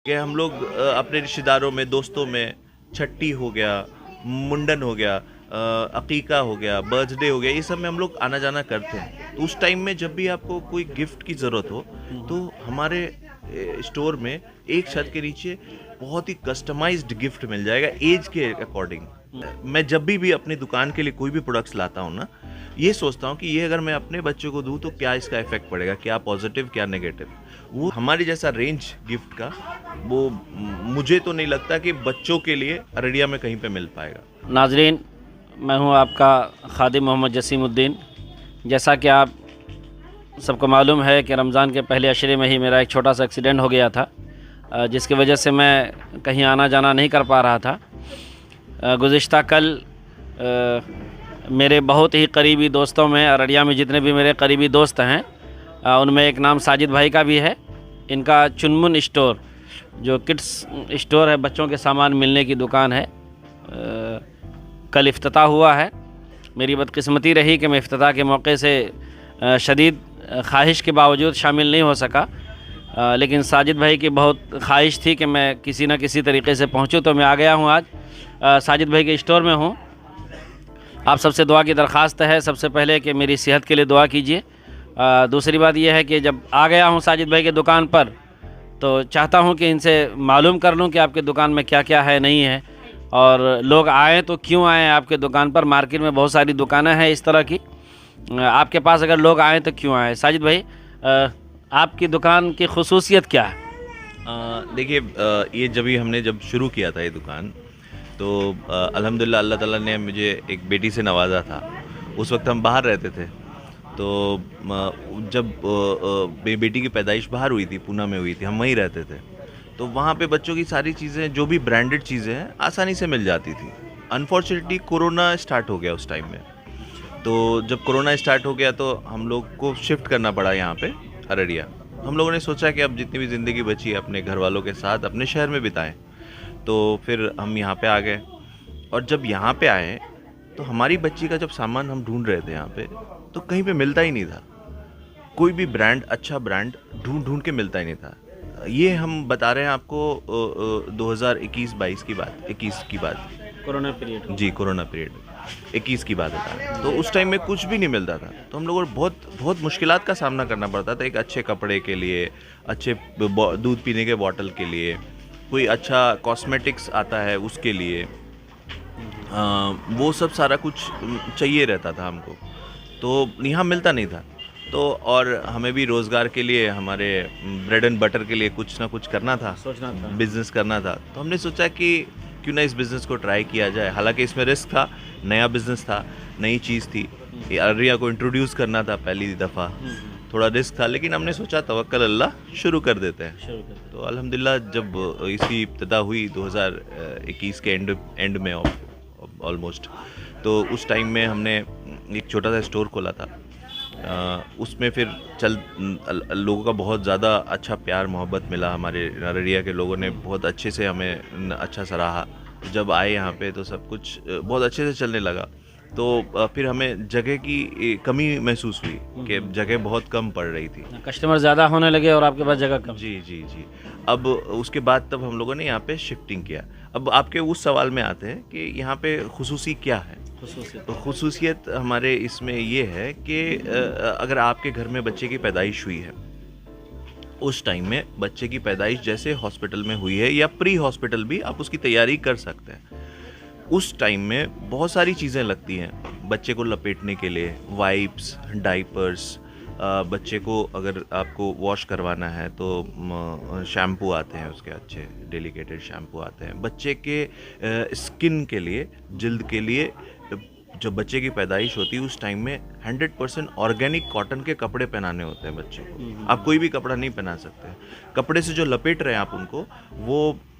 कि हम लोग अपने रिश्तेदारों में, दोस्तों में छट्टी हो गया, मुंडन हो गया, अकीका हो गया, बर्थडे हो गया, ये सब में हम लोग आना जाना करते हैं। तो उस टाइम में जब भी आपको कोई गिफ्ट की ज़रूरत हो तो हमारे स्टोर में एक छत के नीचे बहुत ही कस्टमाइज्ड गिफ्ट मिल जाएगा एज के अकॉर्डिंग। मैं जब भी अपनी दुकान के लिए कोई भी प्रोडक्ट्स लाता हूँ ना, ये सोचता हूँ कि ये अगर मैं अपने बच्चों को दूँ तो क्या इसका इफेक्ट पड़ेगा, क्या पॉजिटिव क्या नेगेटिव। वो हमारे जैसा रेंज गिफ्ट का वो मुझे तो नहीं लगता कि बच्चों के लिए अररिया में कहीं पे मिल पाएगा। नाजरीन, मैं हूं आपका खादिम मोहम्मद जसीमुद्दीन। जैसा कि आप सबको मालूम है कि रमज़ान के पहले अशरे में ही मेरा एक छोटा सा एक्सीडेंट हो गया था, जिसकी वजह से मैं कहीं आना जाना नहीं कर पा रहा था। गुज़िश्ता कल मेरे बहुत ही करीबी दोस्तों में, अररिया में जितने भी मेरे करीबी दोस्त हैं, उनमें एक नाम साजिद भाई का भी है। इनका चुनमुन स्टोर, जो किड्स स्टोर है, बच्चों के सामान मिलने की दुकान है, कल इफ्तिताह हुआ है। मेरी बदकिस्मती रही कि मैं इफ्तिताह के मौके से शदीद ख्वाहिश के बावजूद शामिल नहीं हो सका, लेकिन साजिद भाई की बहुत ख्वाहिश थी कि मैं किसी न किसी तरीके से पहुंचूं, तो मैं आ गया हूं। आज साजिद भाई के स्टोर में हूं। आप सबसे दुआ की दरख्वास्त है सबसे पहले कि मेरी सेहत के लिए दुआ कीजिए। दूसरी बात यह है कि जब आ गया हूं साजिद भाई के दुकान पर, तो चाहता हूं कि इनसे मालूम कर लूं कि आपके दुकान में क्या क्या है, नहीं है, और लोग आएँ तो क्यों आएँ आपके दुकान पर। मार्केट में बहुत सारी दुकानें हैं इस तरह की, आपके पास अगर लोग आएँ तो क्यों आएँ। साजिद भाई, आपकी दुकान की खुसूसियत क्या है? देखिए, ये जब शुरू किया था ये दुकान, तो अल्हम्दुलिल्लाह अल्लाह ताला ने मुझे एक बेटी से नवाजा था। उस वक्त हम बाहर रहते थे, तो जब मेरी बेटी की पैदाइश बाहर हुई थी, पूना में हुई थी, हम वहीं रहते थे। तो वहाँ पे बच्चों की सारी चीज़ें, जो भी ब्रांडेड चीज़ें हैं, आसानी से मिल जाती थी। अनफॉर्चुनेटली कोरोना स्टार्ट हो गया उस टाइम में। तो जब कोरोना स्टार्ट हो गया तो हम लोग को शिफ्ट करना पड़ा यहाँ पे अररिया। हम लोगों ने सोचा कि अब जितनी भी ज़िंदगी बची है अपने घर वालों के साथ अपने शहर में बिताएं। तो फिर हम यहाँ पे आ गए, और जब यहाँ पे आए तो हमारी बच्ची का जब सामान हम ढूंढ रहे थे यहाँ पे, तो कहीं पे मिलता ही नहीं था। कोई भी ब्रांड, अच्छा ब्रांड ढूंढ के मिलता ही नहीं था। ये हम बता रहे हैं आपको 2021-22 की बात, 21 की बात, कोरोना पीरियड। जी कोरोना पीरियड 21 की बात बता रहे हैं। तो उस टाइम में कुछ भी नहीं मिलता था, तो हम लोगों को बहुत मुश्किलात का सामना करना पड़ता था। एक अच्छे कपड़े के लिए, अच्छे दूध पीने के बॉटल के लिए, कोई अच्छा कॉस्मेटिक्स आता है उसके लिए, वो सब सारा कुछ चाहिए रहता था हमको, तो यहाँ मिलता नहीं था। तो और हमें भी रोज़गार के लिए, हमारे ब्रेड एंड बटर के लिए कुछ ना कुछ करना था, सोचना था, बिज़नेस करना था। तो हमने सोचा कि क्यों ना इस बिज़नेस को ट्राई किया जाए। हालांकि इसमें रिस्क था, नया बिज़नेस था, नई चीज़ थी, अररिया को इंट्रोड्यूस करना था पहली दफ़ा, थोड़ा रिस्क था, लेकिन हमने सोचा तवक्कल अल्लाह, शुरू कर देते हैं। तो अल्हम्दुलिल्लाह जब इसकी इब्तिदा हुई 2021 के एंड में ऑलमोस्ट, तो उस टाइम में हमने एक छोटा सा स्टोर खोला था। उसमें फिर लोगों का बहुत ज़्यादा अच्छा प्यार मोहब्बत मिला। हमारे अररिया के लोगों ने बहुत अच्छे से हमें अच्छा सराहा। जब आए यहाँ पे तो सब कुछ बहुत अच्छे से चलने लगा। तो फिर हमें जगह की कमी महसूस हुई कि जगह बहुत कम पड़ रही थी, कस्टमर ज़्यादा होने लगे और आपके पास जगह कम। जी। अब उसके बाद तब हम लोगों ने यहाँ पे शिफ्टिंग किया। अब आपके उस सवाल में आते हैं कि यहाँ पे खुसूसी क्या है। तो खुसूसियत हमारे इसमें ये है कि अगर आपके घर में बच्चे की पैदाइश हुई है, उस टाइम में बच्चे की पैदाइश जैसे हॉस्पिटल में हुई है या प्री हॉस्पिटल भी आप उसकी तैयारी कर सकते हैं। उस टाइम में बहुत सारी चीज़ें लगती हैं बच्चे को लपेटने के लिए, वाइप्स, डाइपर्स, बच्चे को अगर आपको वॉश करवाना है तो शैम्पू आते हैं, उसके अच्छे डेलिकेटेड शैम्पू आते हैं। बच्चे के स्किन के लिए, जिल्द के लिए, जब बच्चे की पैदाइश होती है उस टाइम में 100% ऑर्गेनिक कॉटन के कपड़े पहनाने होते हैं बच्चे को। आप कोई भी कपड़ा नहीं पहना सकते। कपड़े से जो लपेट रहे हैं आप उनको,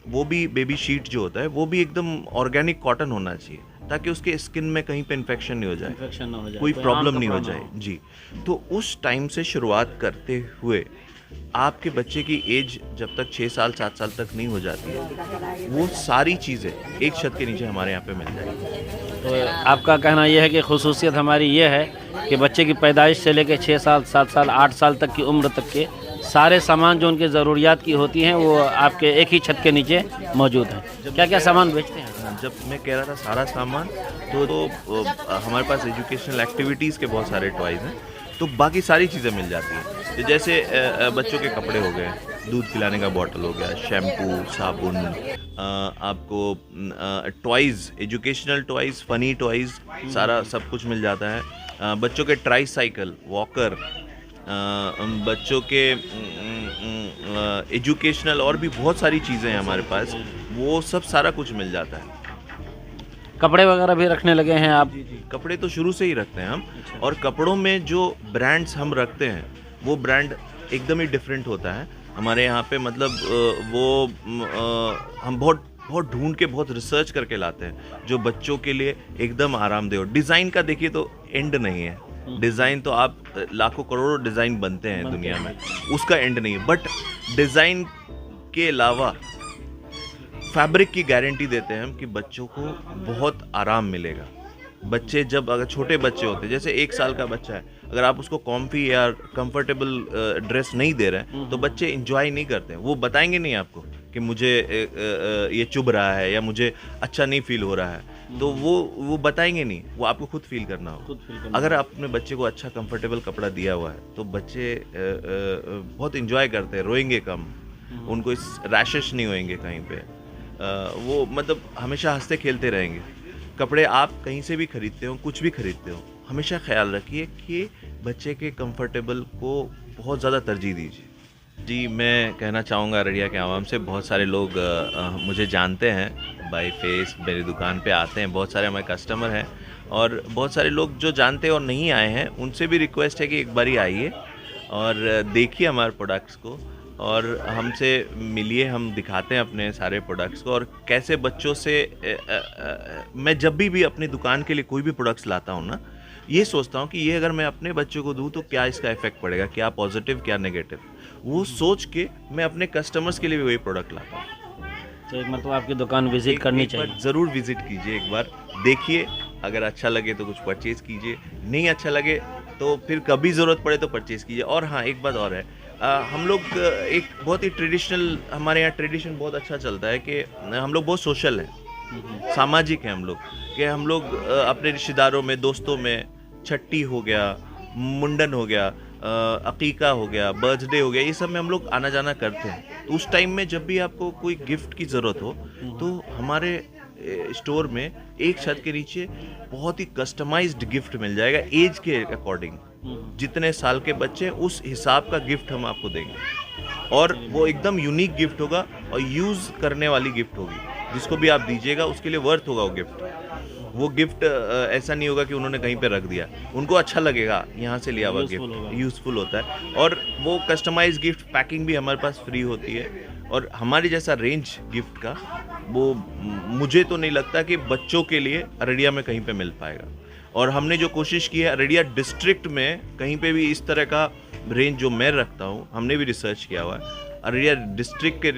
वो भी बेबी शीट जो होता है वो भी एकदम ऑर्गेनिक कॉटन होना चाहिए, ताकि उसके स्किन में कहीं पे इन्फेक्शन नहीं हो जाए, कोई प्रॉब्लम नहीं हो जाए। जी, तो उस टाइम से शुरुआत करते हुए आपके बच्चे की एज जब तक 6 साल 7 साल तक नहीं हो जाती है, वो सारी चीज़ें एक छत के नीचे हमारे यहाँ पे मिल जाएगी। तो आपका कहना यह है कि खुसूसियत हमारी ये है कि बच्चे की पैदाइश से लेकर 6 साल 7 साल 8 साल तक की उम्र तक के सारे सामान जो उनके ज़रूरियात की होती हैं वो आपके एक ही छत के नीचे मौजूद हैं। क्या क्या सामान बेचते हैं? जब मैं कह रहा था सारा सामान, तो हमारे पास एजुकेशनल एक्टिविटीज़ के बहुत सारे टॉयज़ हैं, तो बाकी सारी चीज़ें मिल जाती हैं। तो जैसे बच्चों के कपड़े हो गए, दूध पिलाने का बॉटल हो गया, शैम्पू, साबुन, आपको toys, educational toys, funny toys, सारा सब कुछ मिल जाता है। बच्चों के ट्राई साइकिल, वॉकर, बच्चों के एजुकेशनल और भी बहुत सारी चीज़ें हैं हमारे पास, वो सब सारा कुछ मिल जाता है। कपड़े वगैरह भी रखने लगे हैं आप? कपड़े तो शुरू से ही रखते हैं हम, और कपड़ों में जो ब्रांड्स हम रखते हैं वो ब्रांड एकदम ही डिफरेंट होता है हमारे यहाँ पे। मतलब हम बहुत बहुत ढूंढ के, बहुत रिसर्च करके लाते हैं जो बच्चों के लिए एकदम आरामदेह हो। डिज़ाइन का देखिए तो एंड नहीं है, डिज़ाइन तो आप लाखों करोड़ों डिज़ाइन बनते हैं दुनिया में, उसका एंड नहीं है। बट डिज़ाइन के अलावा फैब्रिक की गारंटी देते हैं हम कि बच्चों को बहुत आराम मिलेगा। बच्चे जब, अगर छोटे बच्चे होते हैं, जैसे 1 साल का बच्चा है, अगर आप उसको कॉम्फी या कंफर्टेबल ड्रेस नहीं दे रहे हैं तो बच्चे इंजॉय नहीं करते हैं। वो बताएंगे नहीं आपको कि मुझे ये चुभ रहा है या मुझे अच्छा नहीं फील हो रहा है, तो वो बताएंगे नहीं, वो आपको खुद फील करना होगा। अगर आप अपने बच्चे को अच्छा कंफर्टेबल कपड़ा दिया हुआ है तो बच्चे बहुत इंजॉय करते हैं, रोएंगे कम, उनको इस रैशेस नहीं होंगे कहीं पे, वो मतलब हमेशा हंसते खेलते रहेंगे। कपड़े आप कहीं से भी खरीदते हो, कुछ भी खरीदते हो, हमेशा ख्याल रखिए कि बच्चे के कंफर्टेबल को बहुत ज़्यादा तरजीह दीजिए। जी, मैं कहना चाहूँगा अररिया के आवाम से, बहुत सारे लोग मुझे जानते हैं बाय फेस, मेरी दुकान पे आते हैं, बहुत सारे हमारे कस्टमर हैं, और बहुत सारे लोग जो जानते और नहीं आए हैं उनसे भी रिक्वेस्ट है कि एक बारी आइए और देखिए हमारे प्रोडक्ट्स को, और हमसे मिलिए, हम दिखाते हैं अपने सारे प्रोडक्ट्स को। और कैसे बच्चों से मैं जब भी अपनी दुकान के लिए कोई भी प्रोडक्ट्स लाता हूँ ना, ये सोचता हूँ कि ये अगर मैं अपने बच्चों को दूँ तो क्या इसका इफेक्ट पड़ेगा, क्या पॉजिटिव क्या नेगेटिव, वो सोच के मैं अपने कस्टमर्स के लिए भी वही प्रोडक्ट लाता हूँ। तो एक मतलब आपकी दुकान विजिट करनी चाहिए। ज़रूर विजिट कीजिए, एक बार देखिए, अगर अच्छा लगे तो कुछ परचेज़ कीजिए, नहीं अच्छा लगे तो फिर कभी ज़रूरत पड़े तो परचेज़ कीजिए। और हाँ, एक बात और है, हम लोग एक बहुत ही ट्रेडिशनल, हमारे यहाँ ट्रेडिशन बहुत अच्छा चलता है कि हम लोग बहुत सोशल हैं, सामाजिक हैं हम लोग, कि हम लोग अपने रिश्तेदारों में, दोस्तों में, छट्टी हो गया, मुंडन हो गया, अकीका हो गया, बर्थडे हो गया, ये सब में हम लोग आना जाना करते हैं। तो उस टाइम में जब भी आपको कोई गिफ्ट की ज़रूरत हो तो हमारे स्टोर में एक छत के नीचे बहुत ही कस्टमाइज्ड गिफ्ट मिल जाएगा, एज के अकॉर्डिंग। जितने साल के बच्चे, उस हिसाब का गिफ्ट हम आपको देंगे, और वो एकदम यूनिक गिफ्ट होगा और यूज़ करने वाली गिफ्ट होगी। जिसको भी आप दीजिएगा उसके लिए वर्थ होगा वो गिफ्ट। वो गिफ्ट ऐसा नहीं होगा कि उन्होंने कहीं पे रख दिया, उनको अच्छा लगेगा, यहाँ से लिया हुआ गिफ्ट यूज़फुल होता है। और वो कस्टमाइज गिफ्ट पैकिंग भी हमारे पास फ्री होती है, और हमारे जैसा रेंज गिफ्ट का वो मुझे तो नहीं लगता कि बच्चों के लिए अररिया में कहीं पे मिल पाएगा। और हमने जो कोशिश की है, अररिया डिस्ट्रिक्ट में कहीं पे भी इस तरह का रेंज जो मैं रखता हूँ, हमने भी रिसर्च किया हुआ है, अररिया डिस्ट्रिक्ट के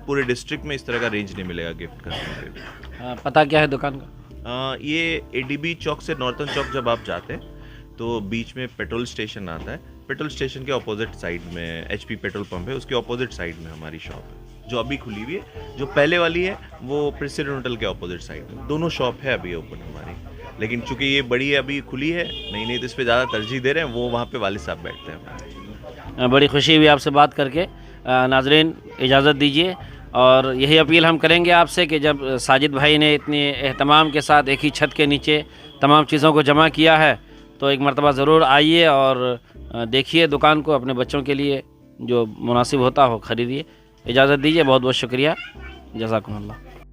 पूरे डिस्ट्रिक्ट में इस तरह का रेंज नहीं मिलेगा गिफ्ट का। पता क्या है दुकान का? ये एडीबी चौक से नॉर्थन चौक जब आप जाते हैं तो बीच में पेट्रोल स्टेशन आता है, पेट्रोल स्टेशन के ऑपोजिट साइड में एचपी पेट्रोल पंप है, उसके ऑपोजिट साइड में हमारी शॉप है जो अभी खुली हुई है। जो पहले वाली है वो प्रेसिडेंट होटल के ऑपोजिट साइड में, दोनों शॉप है अभी ओपन हमारी। लेकिन चूंकि ये बड़ी है, अभी खुली है, नहीं तो इस पर ज़्यादा तरजीह दे रहे हैं, वो वहाँ पे वाले साहब बैठते हैं। बड़ी खुशी हुई आपसे बात करके। नाजरीन, इजाज़त दीजिए, और यही अपील हम करेंगे आपसे कि जब साजिद भाई ने इतनी एहतमाम के साथ एक ही छत के नीचे तमाम चीज़ों को जमा किया है तो एक मरतबा ज़रूर आइए और देखिए दुकान को, अपने बच्चों के लिए जो मुनासिब होता हो ख़रीदिए। इजाज़त दीजिए, बहुत बहुत शुक्रिया, जज़ाकुमुल्लाह।